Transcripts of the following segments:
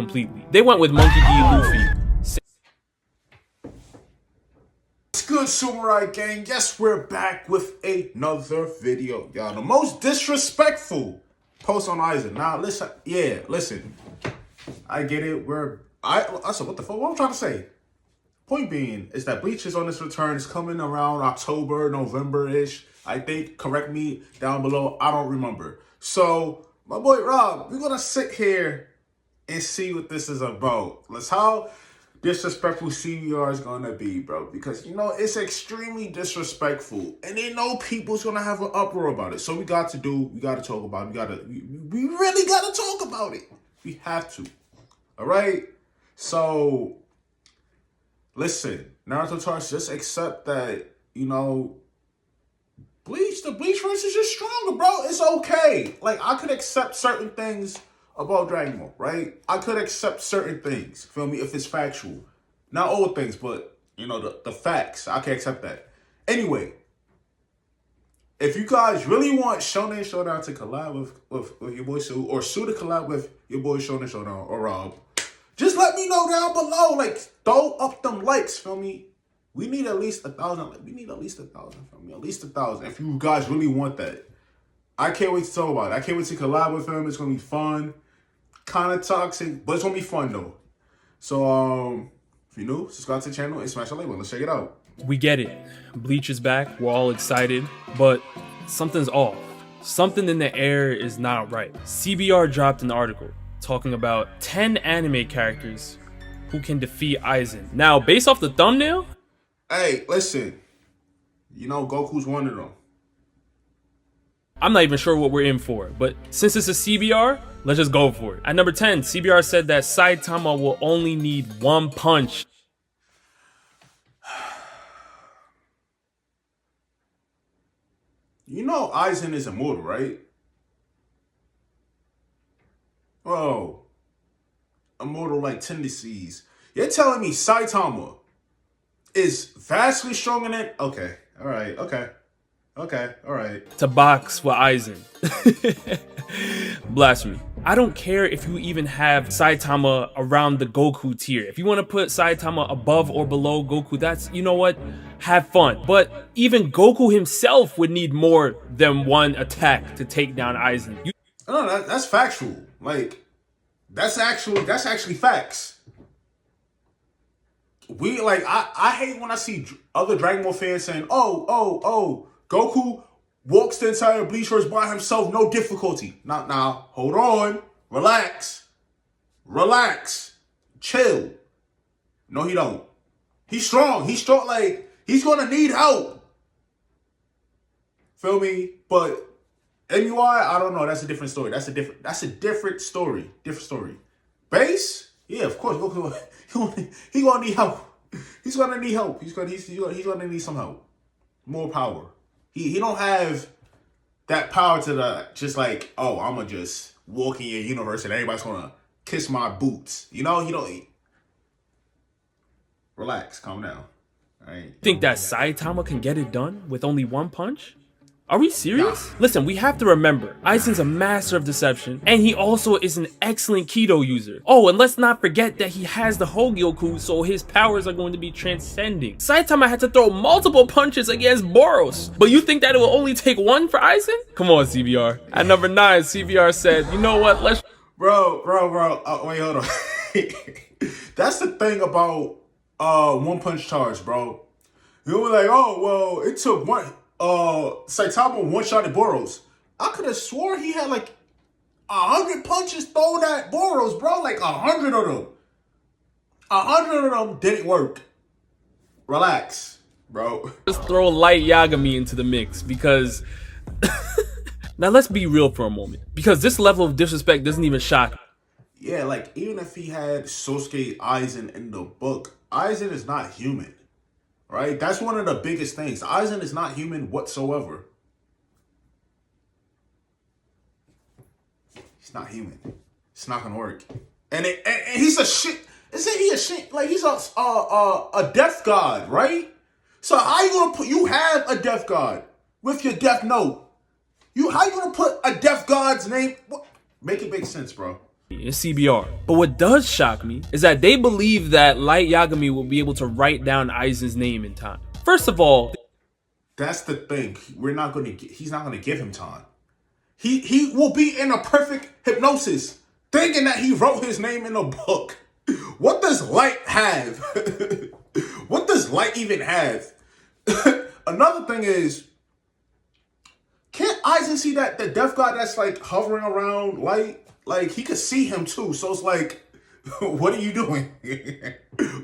completely. They went with Monkey D. Luffy. What's good, Samurai Gang? Yes, we're back with another video, y'all. The most disrespectful post on Aizen. Now, listen. I get it. I said, what the fuck? What I'm trying to say? Point being is that Bleach is on this return. It's coming around October, November-ish. I think. Correct me down below. I don't remember. So, my boy Rob, we're gonna sit here and see what this is about. How disrespectful CBR is gonna be, bro. Because it's extremely disrespectful, and they know people's gonna have an uproar about it. So we gotta talk about it. We really gotta talk about it. We have to. All right. So listen, Naruto Tars, just accept that the Bleach verse is just stronger, bro. It's okay. Like, I could accept certain things about Dragon Ball, right? I could accept certain things, feel me, if it's factual. Not all things, but, the facts. I can accept that. Anyway, if you guys really want Shonen Showdown to collab with your boy Sue, or Sue to collab with your boy Shonen Showdown, or Rob, just let me know down below. Like, throw up them likes, feel me? We need at least 1,000. We need at least 1,000, feel me? At least 1,000, if you guys really want that. I can't wait to talk about it. I can't wait to collab with him. It's going to be fun. Kind of toxic, but it's going to be fun, though. So, if you're new, subscribe to the channel and smash the like button. Let's check it out. We get it. Bleach is back. We're all excited, but something's off. Something in the air is not right. CBR dropped an article talking about 10 anime characters who can defeat Aizen. Now, based off the thumbnail, hey, listen. Goku's one of them. I'm not even sure what we're in for, but since it's a CBR, let's just go for it. At number 10, CBR said that Saitama will only need one punch. Aizen is immortal, right? Bro, immortal-like tendencies. You're telling me Saitama is vastly stronger than... Okay, all right, all right. To box with Aizen. Blasphemy. I don't care if you even have Saitama around the Goku tier. If you want to put Saitama above or below Goku, that's, you know what? Have fun. But even Goku himself would need more than one attack to take down Aizen. No, that's factual. Like, that's actually facts. I hate when I see other Dragon Ball fans saying, oh, Goku walks the entire Bleachverse by himself, no difficulty. Now, hold on. Relax. Chill. No, he don't. He's strong. Like, he's gonna need help. Feel me? But MUI, I don't know. That's a different story. That's a different story. Base? Yeah, of course. Goku, he gonna need help. He's gonna need help. He's gonna need some help. More power. He don't have that power to just like, oh, I'm gonna just walk in your universe and everybody's gonna kiss my boots. He don't. Relax, calm down. All right. Think that Saitama can get it done with only one punch? Are we serious? Nah. Listen, we have to remember, Aizen's a master of deception, and he also is an excellent Kido user. Oh, and let's not forget that he has the Hogyoku, so his powers are going to be transcending. Saitama had to throw multiple punches against Boros, but you think that it will only take one for Aizen? Come on, CBR. At number 9, CBR said, you know what, let's... Bro, wait, hold on. That's the thing about one punch charge, bro. You were like, oh, well, it took one... Saitama one-shotted Boros. I could have swore he had like 100 punches thrown at Boros, bro. Like 100 of them. 100 of them didn't work. Relax, bro. Just throw light Yagami into the mix because... Now let's be real for a moment. Because this level of disrespect doesn't even shock me. Yeah, like even if he had Sosuke Aizen in the book, Aizen is not human. Right? That's one of the biggest things. Aizen is not human whatsoever. He's not human. It's not gonna work. And he's a shit. Isn't he a shit? Like, he's a death god, right? So how you gonna put... You have a death god with your death note. How you gonna put a death god's name? What? Make it make sense, bro. in CBR. But what does shock me is that they believe that Light Yagami will be able to write down Aizen's name in time. First of all, that's the thing. He's not gonna give him time. He will be in a perfect hypnosis, thinking that he wrote his name in a book. What does Light have? What does Light even have? Another thing is, can't Aizen see that the death god that's like hovering around Light? Like he could see him too. So it's like, what are you doing?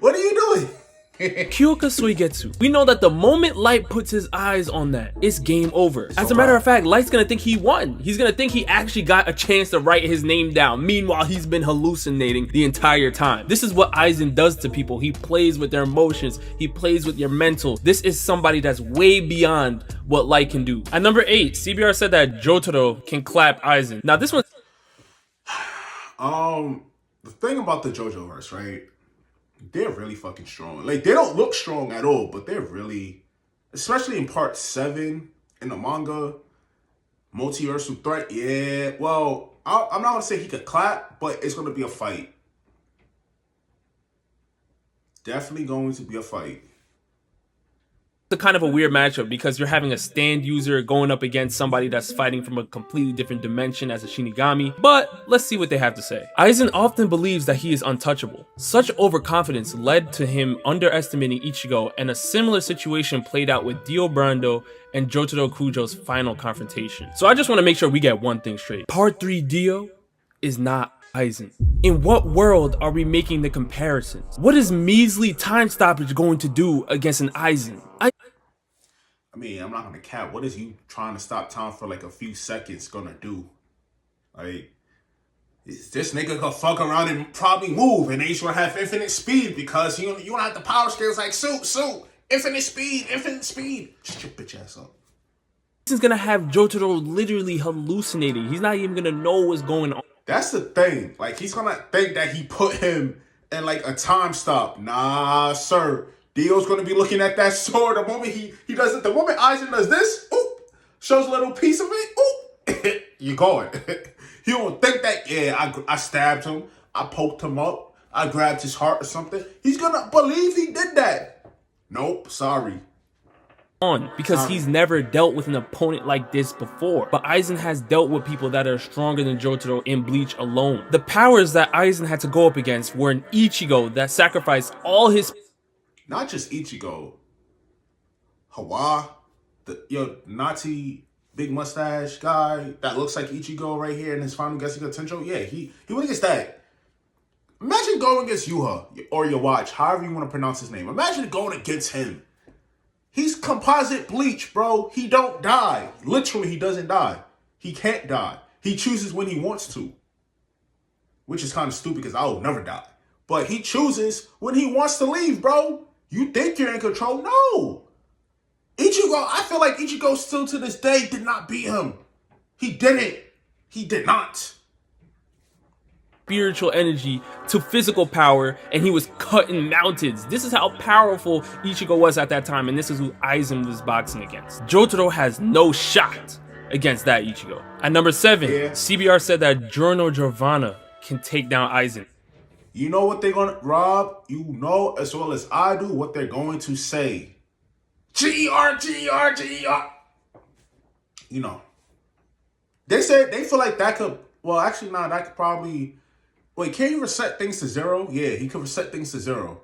What are you doing? Kyoka Suigetsu. We know that the moment Light puts his eyes on that, it's game over. As a matter of fact, Light's gonna think he won. He's gonna think he actually got a chance to write his name down. Meanwhile, he's been hallucinating the entire time. This is what Aizen does to people. He plays with their emotions. He plays with your mental. This is somebody that's way beyond what Light can do. At number 8, CBR said that Jotaro can clap Aizen. Now this one... The thing about the JoJo verse, right? They're really fucking strong. Like, they don't look strong at all, but they're really, especially in part 7 in the manga, multiversal threat. Yeah, well, I'm not gonna say he could clap, but it's gonna be a fight. Definitely going to be a fight. It's a kind of a weird matchup because you're having a stand user going up against somebody that's fighting from a completely different dimension as a Shinigami, but let's see what they have to say. Aizen often believes that he is untouchable. Such overconfidence led to him underestimating Ichigo, and a similar situation played out with Dio Brando and Jotaro Kujo's final confrontation. So I just want to make sure we get one thing straight. Part 3 Dio is not Aizen. In what world are we making the comparisons? What is measly time stoppage going to do against an Aizen? I mean, I'm not gonna cap. What is you trying to stop time for like a few seconds gonna do? Like, this nigga could fuck around and probably move, and then he's gonna have infinite speed because you don't have the power skills like suit, infinite speed. Shut your bitch ass up. Aizen's gonna have Jotaro literally hallucinating. He's not even gonna know what's going on. That's the thing. Like, he's gonna think that he put him in like a time stop. Nah, sir. Dio's gonna be looking at that sword the moment he does it. The moment Aizen does this, oop, shows a little piece of it, oop, you're going. He don't think that, yeah, I stabbed him, I poked him up, I grabbed his heart or something. He's gonna believe he did that. Nope, sorry. Because he's never dealt with an opponent like this before. But Aizen has dealt with people that are stronger than Jotaro in Bleach alone. The powers that Aizen had to go up against were an Ichigo that sacrificed all his... Not just Ichigo. Hawa, the Nazi big mustache guy that looks like Ichigo right here in his final Getsuga Tensho. Yeah, he went against that. Imagine going against Yuha or Yawatch, however you want to pronounce his name. Imagine going against him. He's composite Bleach, bro. He don't die. Literally, he doesn't die. He can't die. He chooses when he wants to. Which is kind of stupid because I will never die. But he chooses when he wants to leave, bro. You think you're in control? No. Ichigo, I feel like Ichigo still to this day did not beat him. He didn't. He did not. Spiritual energy to physical power, and he was cutting mountains. This is how powerful Ichigo was at that time, and this is who Aizen was boxing against. Jotaro has no shot against that Ichigo. At number 7, CBR said that Girvana can take down Aizen. You know what they're gonna, Rob? You know as well as I do what they're going to say. G-E-R, G-E-R, G-E-R. You know. They said they feel like that could, well, actually, nah, that could probably, wait, can he reset things to 0? Yeah, he could reset things to 0.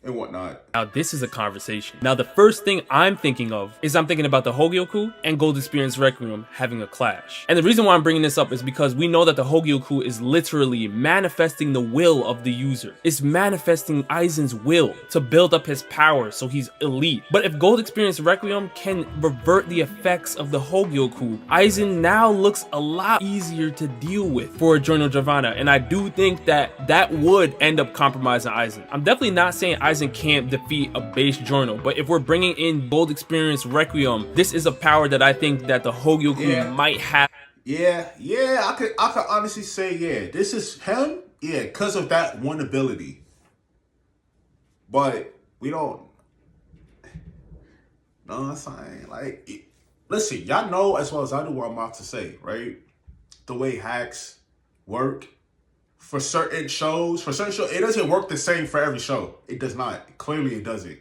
And whatnot. Now this is a conversation. Now the first thing I'm thinking of is I'm thinking about the Hogyoku and Gold Experience Requiem having a clash. And the reason why I'm bringing this up is because we know that the Hogyoku is literally manifesting the will of the user. It's manifesting Aizen's will to build up his power so he's elite. But if Gold Experience Requiem can revert the effects of the Hogyoku, Aizen now looks a lot easier to deal with for Girvana. And I do think that that would end up compromising Aizen. I'm definitely not saying Aizen can't defeat a base journal, but if we're bringing in Gold Experience Requiem, this is a power that I think that the Hogyoku might have. Yeah, I could honestly say, yeah, this is him, yeah, because of that one ability. But we don't, no, that's fine. Like, listen, y'all know as well as I do what I'm about to say, right? The way hacks work, for certain shows. It doesn't work the same for every show. It does not. Clearly, it doesn't.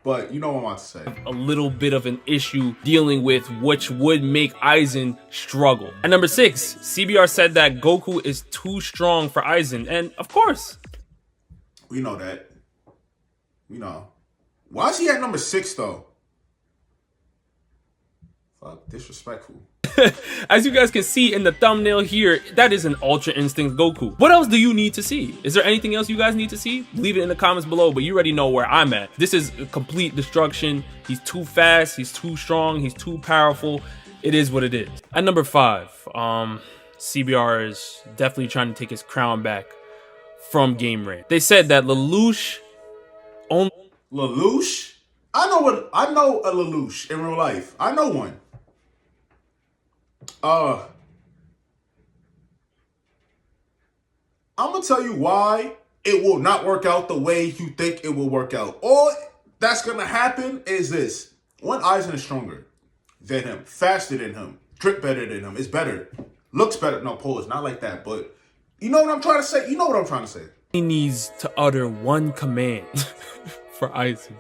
But you know what I'm about to say. A little bit of an issue dealing with, which would make Aizen struggle. At number 6, CBR said that Goku is too strong for Aizen, and of course, we know that. You know. Why is he at number 6 though? Fuck, disrespectful. as you guys can see in the thumbnail here, that is an Ultra Instinct Goku. What else do you need to see? Is there anything else you guys need to see? Leave it in the comments below, but you already know where I'm at. This is complete destruction. He's too fast, he's too strong, he's too powerful. It is what it is. At number 5, CBR is definitely trying to take his crown back from Game Ray. They said that Lelouch only... Lelouch? I know a Lelouch in real life. I know one. I'm gonna tell you why it will not work out the way you think it will work out. All that's gonna happen is this: one, Aizen is stronger than him, faster than him, drip better than him, is better, looks better. No, pause, not like that, but you know what I'm trying to say. You know what I'm trying to say. He needs to utter one command for Aizen.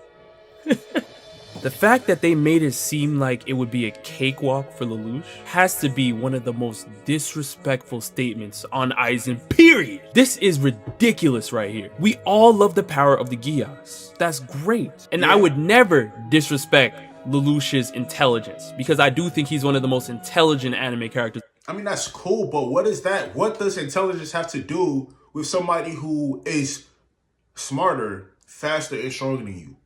The fact that they made it seem like it would be a cakewalk for Lelouch has to be one of the most disrespectful statements on Aizen, period. This is ridiculous right here. We all love the power of the Gyas. That's great. And yeah. I would never disrespect Lelouch's intelligence, because I do think he's one of the most intelligent anime characters. I mean, that's cool, but what is that? What does intelligence have to do with somebody who is smarter, faster, and stronger than you?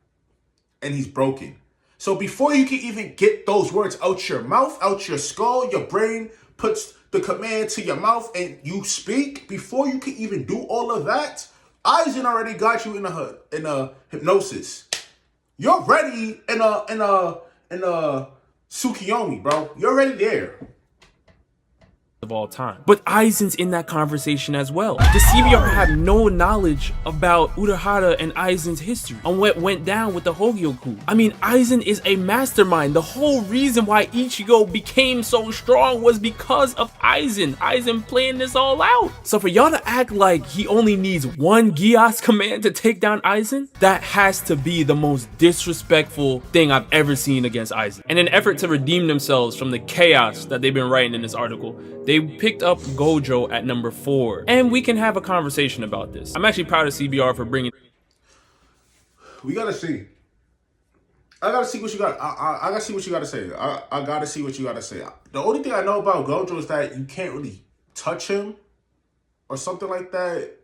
And he's broken. So before you can even get those words out your mouth, out your skull, your brain puts the command to your mouth and you speak. Before you can even do all of that, Aizen already got you in a hypnosis. You're ready in a Tsukiyomi, bro. You're already there. Of all time. But Aizen's in that conversation as well. Does CBR have no knowledge about Urahara and Aizen's history on what went down with the Hogyoku? I mean, Aizen is a mastermind. The whole reason why Ichigo became so strong was because of Aizen. Aizen planned this all out. So for y'all to act like he only needs one Gyas command to take down Aizen, that has to be the most disrespectful thing I've ever seen against Aizen. In an effort to redeem themselves from the chaos that they've been writing in this article, they picked up Gojo at number 4, and we can have a conversation about this. I'm actually proud of CBR for bringing... We gotta see. I gotta see what you got. I gotta see what you gotta say. I gotta see what you gotta say. The only thing I know about Gojo is that you can't really touch him or something like that.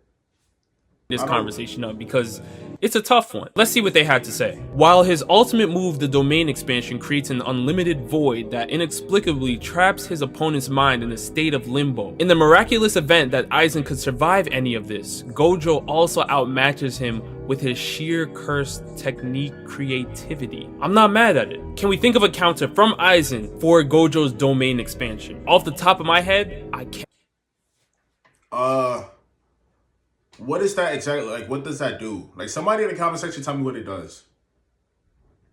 This conversation up because it's a tough one. Let's see what they had to say. While his ultimate move, the domain expansion, creates an unlimited void that inexplicably traps his opponent's mind in a state of limbo. In the miraculous event that Aizen could survive any of this, Gojo also outmatches him with his sheer cursed technique creativity. I'm not mad at it. Can we think of a counter from Aizen for Gojo's domain expansion? Off the top of my head, I can't. What is that exactly? Like, what does that do? Like, somebody in the comment section tell me what it does.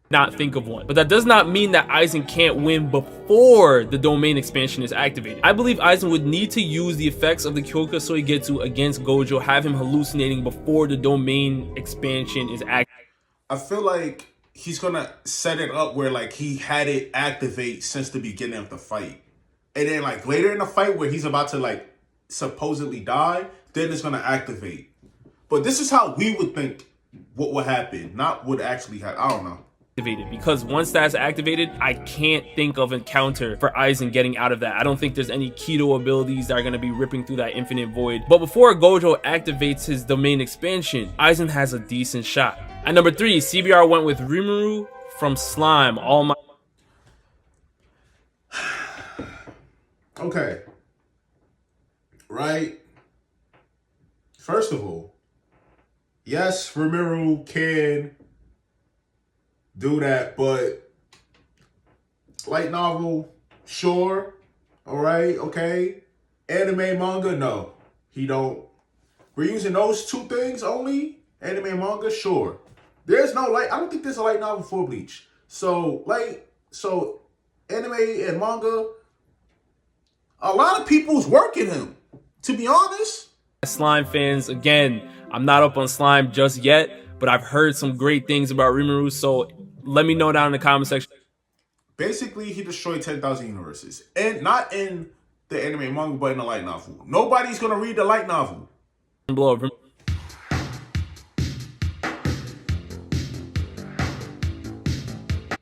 Not think of one. But that does not mean that Aizen can't win before the domain expansion is activated. I believe Aizen would need to use the effects of the Kyoka Soigetsu against Gojo, have him hallucinating before the domain expansion is activated. I feel like he's gonna set it up where, like, he had it activate since the beginning of the fight. And then, like, later in the fight where he's about to, like, supposedly die, then it's gonna activate. But this is how we would think what would happen, not what actually happened. I don't know. Because once that's activated, I can't think of a counter for Aizen getting out of that. I don't think there's any Kido abilities that are going to be ripping through that infinite void. But before Gojo activates his domain expansion, Aizen has a decent shot. At number 3, CBR went with Rimu from Slime. All my... Okay. Right? First of all, yes, Rimu can do that, but light novel, sure. All right, okay. Anime, manga, no. He don't. We're using those two things only. Anime and manga, sure. There's no light. I don't think there's a light novel for Bleach. So anime and manga, a lot of people's working him, to be honest. Slime fans, again, I'm not up on slime just yet, but I've heard some great things about Rimuru, so let me know down in the comment section. Basically, he destroyed 10,000 universes. And not in the anime manga, but in the light novel. Nobody's going to read the light novel. Below.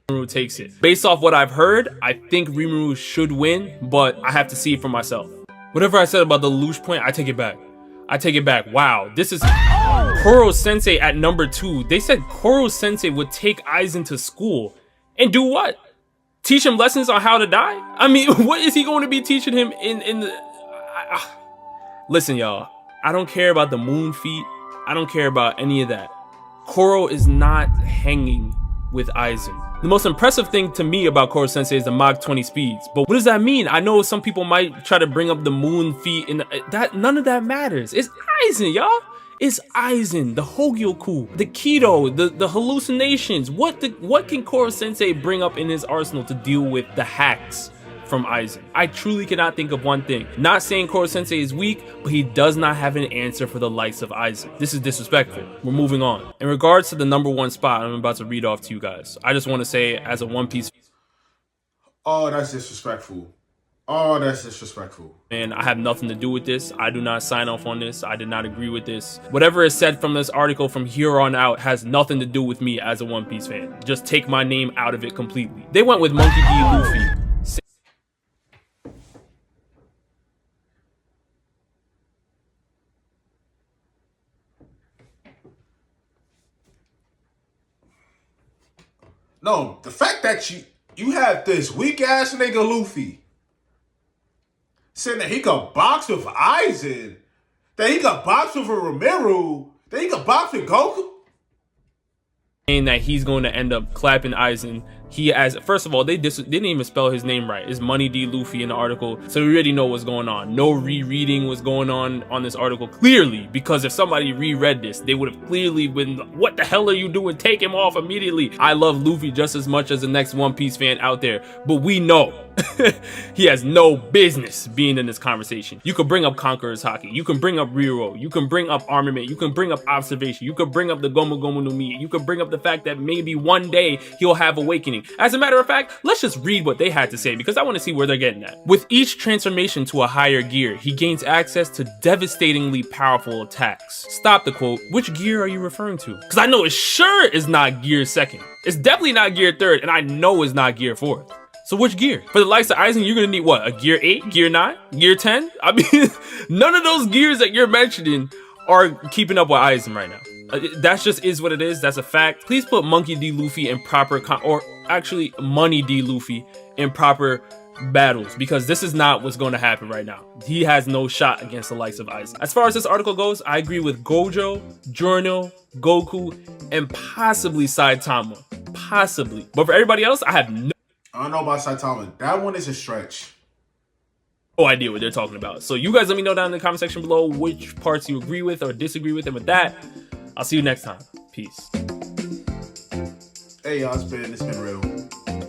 Rimuru takes it. Based off what I've heard, I think Rimuru should win, but I have to see it for myself. Whatever I said about the Lelouch point, I take it back. I take it back. Wow, this is Koro Sensei at number 2. They said Koro Sensei would take Aizen to school and do what? Teach him lessons on how to die? I mean, what is he going to be teaching him in the... Listen, y'all. I don't care about the moon feet. I don't care about any of that. Koro is not hanging with Aizen. The most impressive thing to me about Koro Sensei is the Mach 20 speeds. But what does that mean? I know some people might try to bring up the moon feet and that none of that matters. It's Aizen, y'all. It's Aizen, the Hogyoku, the Keto, the hallucinations. What can Koro Sensei bring up in his arsenal to deal with the hacks from Aizen? I truly cannot think of one thing. Not saying Koro Sensei is weak, but he does not have an answer for the likes of Aizen. This is disrespectful. We're moving on. In regards to the number 1 spot, I'm about to read off to you guys. I just want to say, as a One Piece... Oh, that's disrespectful. Oh, that's disrespectful. And I have nothing to do with this. I do not sign off on this. I did not agree with this. Whatever is said from this article from here on out has nothing to do with me as a One Piece fan. Just take my name out of it completely. They went with Monkey D. Luffy. No, the fact that you have this weak ass nigga Luffy saying that he could box with Aizen, that he could box with a Rimu, that he could box with Goku. And that he's going to end up clapping Aizen. He has, first of all, they didn't even spell his name right. It's Money D. Luffy in the article, so we already know what's going on. No rereading was going on this article, clearly, because if somebody reread this, they would have clearly been, what the hell are you doing? Take him off immediately. I love Luffy just as much as the next One Piece fan out there, but we know he has no business being in this conversation. You could bring up Conqueror's Haki, you can bring up Riro, you can bring up Armament, you can bring up Observation, you could bring up the Gomu Gomu no Mi, you could bring up the fact that maybe one day he'll have Awakening. As a matter of fact, let's just read what they had to say because I want to see where they're getting at. With each transformation to a higher gear, he gains access to devastatingly powerful attacks. Stop the quote. Which gear are you referring to? Because I know it sure is not gear 2nd. It's definitely not gear 3rd, and I know it's not gear 4th. So which gear? For the likes of Aizen, you're gonna need what? A gear 8, gear 9, gear 10? I mean, none of those gears that you're mentioning are keeping up with Aizen right now. That just is what it is. That's a fact. Please put Monkey D. Luffy in proper or actually Money D. Luffy in proper battles, because this is not what's going to happen right now. He has no shot against the likes of Aizen. As far as this article goes, I agree with Gojo, Giorno, Goku, and possibly Saitama. Possibly. But for everybody else, I have no... I don't know about Saitama. That one is a stretch. No idea what they're talking about. So you guys let me know down in the comment section below which parts you agree with or disagree with. And with that, I'll see you next time. Peace. Hey y'all, it's been real.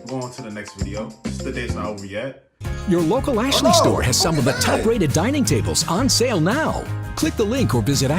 Go on to the next video. The day's not over yet. Your local Ashley store has some of the top-rated dining tables on sale now. Click the link or visit